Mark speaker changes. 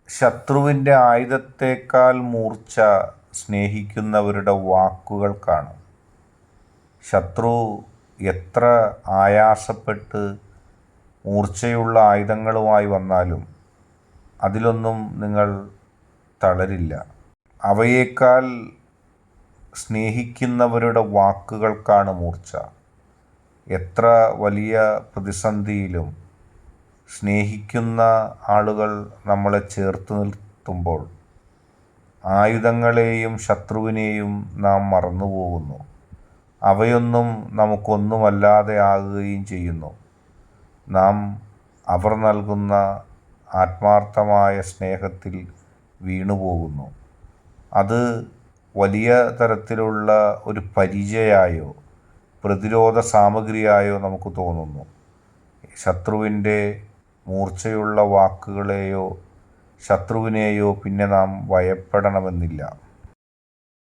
Speaker 1: ശത്രുവിൻ്റെ ആയുധത്തേക്കാൾ മൂർച്ച സ്നേഹിക്കുന്നവരുടെ വാക്കുകൾക്കാണ്. ശത്രു എത്ര ആയാസപ്പെട്ട് മൂർച്ചയുള്ള ആയുധങ്ങളുമായി വന്നാലും അതിലൊന്നും നിങ്ങൾ തളരില്ല. അവയേക്കാൾ സ്നേഹിക്കുന്നവരുടെ വാക്കുകൾക്കാണ് മൂർച്ച. എത്ര വലിയ പ്രതിസന്ധിയിലും സ്നേഹിക്കുന്ന ആളുകൾ നമ്മളെ ചേർത്ത് നിർത്തുമ്പോൾ ആയുധങ്ങളെയും ശത്രുവിനെയും നാം മറന്നുപോകുന്നു. അവയൊന്നും നമുക്കൊന്നുമല്ലാതെ ആകുകയും ചെയ്യുന്നു. നാം അവർ നൽകുന്ന ആത്മാർത്ഥമായ സ്നേഹത്തിൽ വീണുപോകുന്നു. അത് വലിയ തരത്തിലുള്ള ഒരു പരിചയായോ പ്രതിരോധ സാമഗ്രിയായോ നമുക്ക് തോന്നുന്നു. ശത്രുവിൻ്റെ മൂർച്ചയുള്ള വാക്കുകളെയോ ശത്രുവിനെയോ പിന്നെ നാം ഭയപ്പെടണമെന്നില്ല.